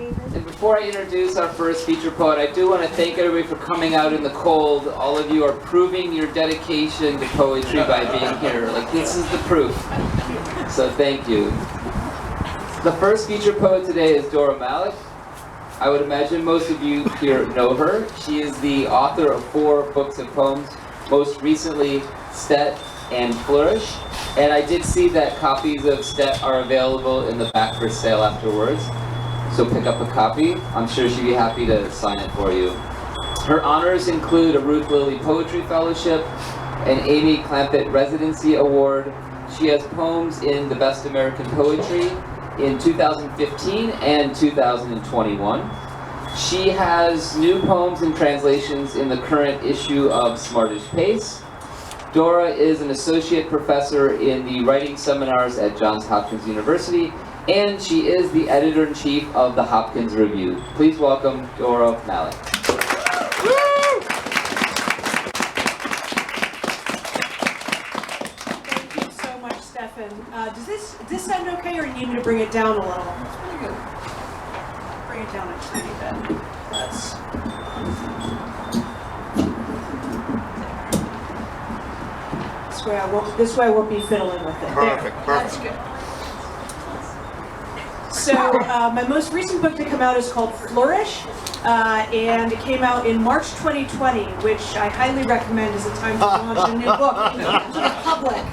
And before I introduce our first feature poet, I do want to thank everybody for coming out in the cold. All of you are proving your dedication to poetry by being here. Like, this is the proof. So thank you. The first feature poet today is Dora Malech. I would imagine most of you here know her. She is the author of 4 books of poems, most recently Stet and Flourish. And I did see that copies of Stet are available in the back for sale afterwards. So pick up a copy. I'm sure she'd be happy to sign it for you. Her honors include a Ruth Lilly Poetry Fellowship, an Amy Clampitt Residency Award. She has poems in the Best American Poetry in 2015 and 2021. She has new poems and translations in the current issue of Smartish Pace. Dora is an associate professor in the writing seminars at Johns Hopkins University, and she is the editor-in-chief of the Hopkins Review. Please welcome Dora Malech. Thank you so much, Stefan. Does this sound okay, or do you need me to bring it down a little? That's pretty good. Bring it down a tiny bit. This way I won't be fiddling with it. Perfect, there. That's good. So my most recent book to come out is called Flourish, and it came out in March 2020, which I highly recommend as a time to launch a new book to the public.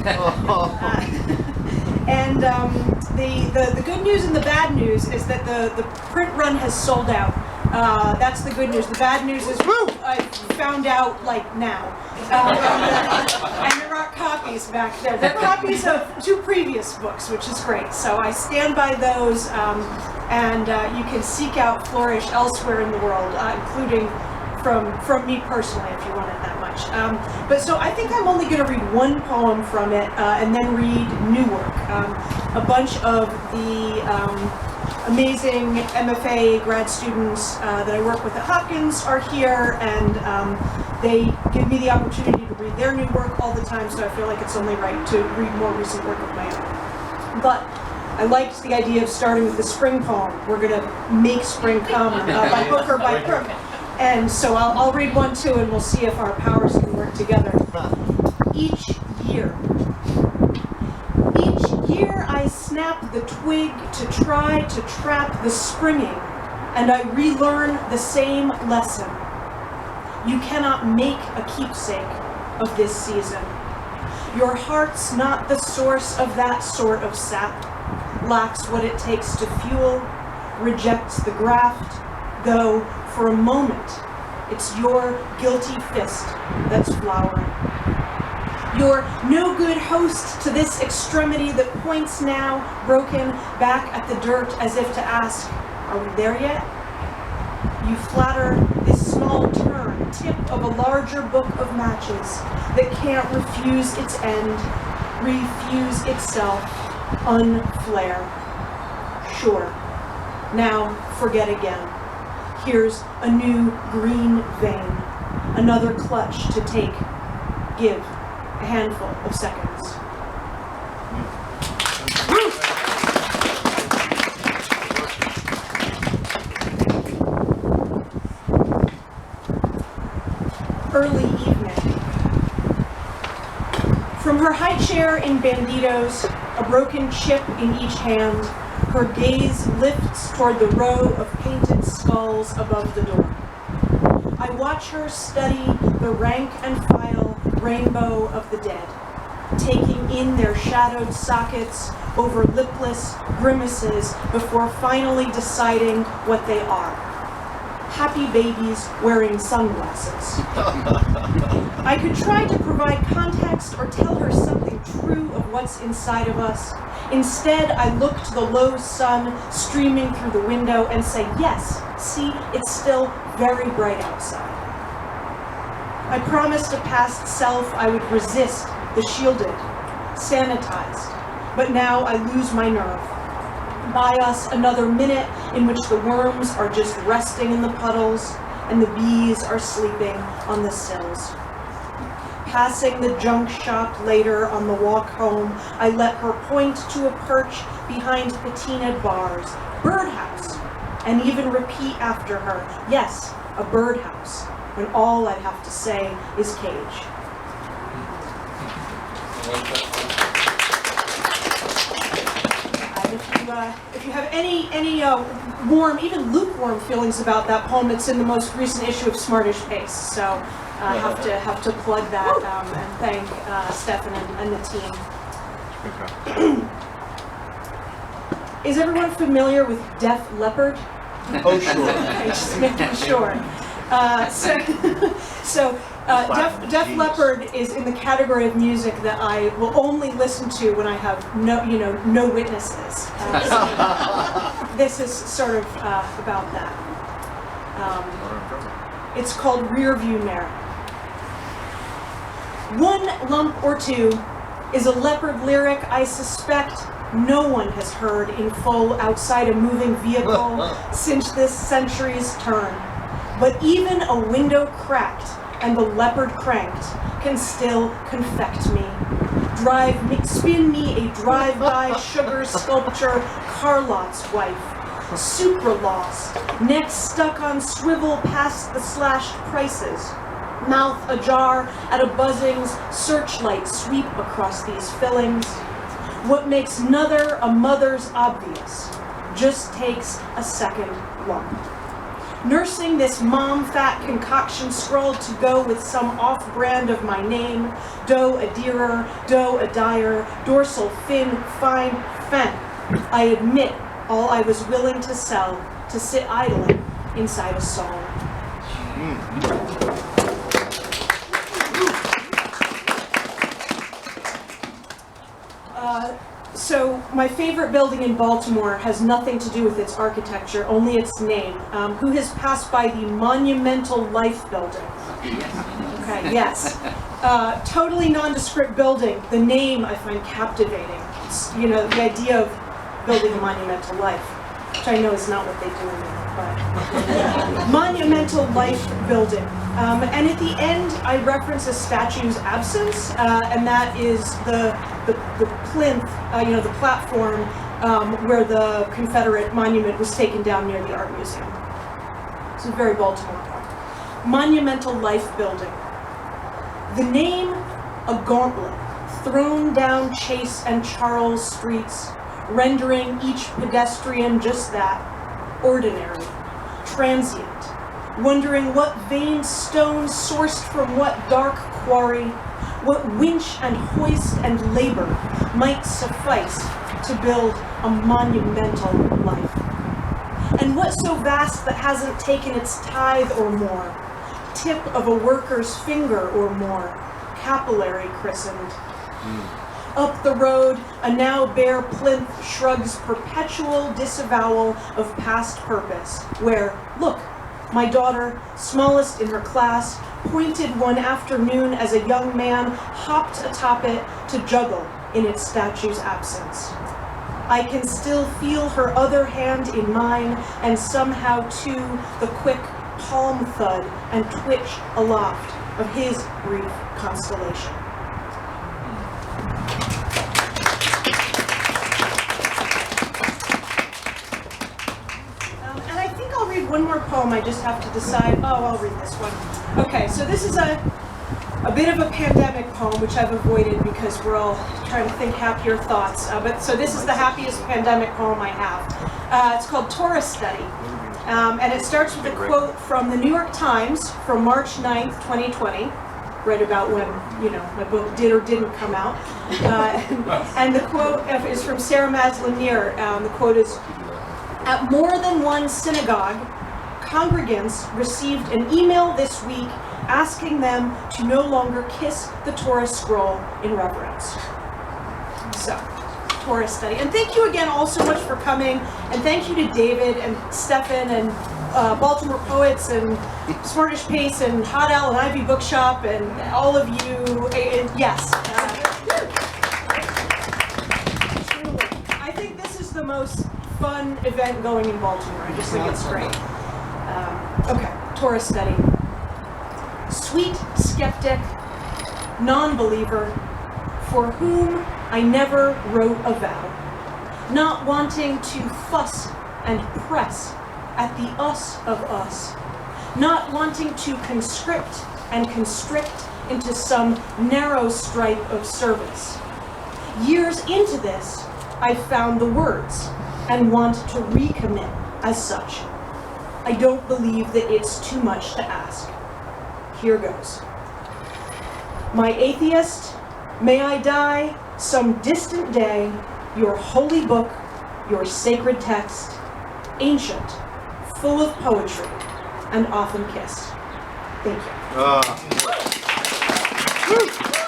And the good news and the bad news is that the print run has sold out. That's the good news. The bad news is I found out like now. And there are copies back there. There are copies of 2 previous books, which is great. So I stand by those, and you can seek out Flourish elsewhere in the world, including from me personally, if you want it that much. But so I think I'm only going to read 1 poem from it, and then read new work. A bunch of the amazing MFA grad students that I work with at Hopkins are here, and they give me the opportunity to read their new work all the time, so I feel like it's only right to read more recent work of my own. But I liked the idea of starting with the spring poem. We're going to make spring come by hook or by crook. And so I'll read one too, and we'll see if our powers can work together. Each year I snap the twig to try to trap the springing, and I relearn the same lesson. You cannot make a keepsake of this season. Your heart's not the source of that sort of sap, lacks what it takes to fuel, rejects the graft, though for a moment it's your guilty fist that's flowering. You're no good host to this extremity that points now, broken, back at the dirt as if to ask, are we there yet? You flatter this small turn, tip of a larger book of matches that can't refuse its end, refuse itself, unflare. Sure, now forget again. Here's a new green vein, another clutch to take, give, a handful of seconds. Early evening. From her high chair in Banditos, a broken chip in each hand, her gaze lifts toward the row of painted skulls above the door. I watch her study the rank and file rainbow of the dead, taking in their shadowed sockets over lipless grimaces before finally deciding what they are. Happy babies wearing sunglasses. I could try to provide context or tell her something true of what's inside of us. Instead, I look to the low sun streaming through the window and say, yes, see, it's still very bright outside. I promised a past self I would resist the shielded, sanitized, but now I lose my nerve. Buy us another minute in which the worms are just resting in the puddles and the bees are sleeping on the sills. Passing the junk shop later on the walk home, I let her point to a perch behind patinaed bars. Birdhouse, and even repeat after her, yes, a birdhouse, when all I'd have to say is cage. If you have any warm, even lukewarm feelings about that poem, it's in the most recent issue of Smartish Pace. So I have to plug that and thank Stefan and the team. Okay. Is everyone familiar with Def Leppard? Oh, sure. Okay, just making sure. Def Leppard is in the category of music that I will only listen to when I have no witnesses. This is sort of about that. It's called Rearview Mirror. One lump or two is a Leopard lyric I suspect no one has heard in full outside a moving vehicle since this century's turn. But even a window cracked and the leopard cranked can still confect me. Spin me a drive-by sugar sculpture, Carlot's wife. Sucralose, neck stuck on swivel past the slashed prices. Mouth ajar at a buzzing's searchlight sweep across these fillings. What makes another a mother's obvious just takes a second lump. Nursing this mom-fat concoction scrawled to go with some off-brand of my name, doe a dearer, doe a dyer, dorsal fin, fine fen. I admit all I was willing to sell to sit idling inside a song. So my favorite building in Baltimore has nothing to do with its architecture, only its name. Who has passed by the Monumental Life building? Okay, yes. Totally nondescript building. The name I find captivating. It's, the idea of building a monumental life, which I know is not what they do in there, but Monumental Life building. And at the end, I reference a statue's absence, and that is the plinth, the platform where the Confederate monument was taken down near the Art Museum. It's a very Baltimore point. Monumental Life building. The name, a gauntlet, thrown down Chase and Charles streets, rendering each pedestrian just that, ordinary, transient, wondering what veined stone sourced from what dark quarry, what winch and hoist and labor might suffice to build a monumental life. And what so vast that hasn't taken its tithe or more, tip of a worker's finger or more, capillary christened. Up the road, a now bare plinth shrugs perpetual disavowal of past purpose, where, look, my daughter, smallest in her class, pointed one afternoon as a young man hopped atop it to juggle in its statue's absence. I can still feel her other hand in mine, and somehow too the quick palm thud and twitch aloft of his brief constellation. One more poem, I just have to decide. Oh, I'll read this one. Okay, so this is a bit of a pandemic poem, which I've avoided because we're all trying to think happier thoughts. So this is the happiest pandemic poem I have. It's called Taurus Study. And it starts with a quote from the New York Times from March 9th, 2020. Right about when, my book did or didn't come out. And the quote is from Sarah Maslin-Nier. The quote is, "At more than one synagogue, congregants received an email this week asking them to no longer kiss the Torah scroll in reverence." So, Taurus Study. And thank you again all so much for coming. And thank you to David and Stefan and Baltimore Poets and Smartish Pace and Hot Owl and Ivy Bookshop and all of you. Yes. I think this is the most fun event going in Baltimore. I just think it's great. Okay, Taurus Study. Sweet skeptic, non-believer, for whom I never wrote a vow, not wanting to fuss and press at the us of us, not wanting to conscript and constrict into some narrow stripe of service. Years into this, I found the words and want to recommit as such. I don't believe that it's too much to ask. Here goes. My atheist, may I die some distant day, your holy book, your sacred text, ancient, full of poetry, and often kissed. Thank you.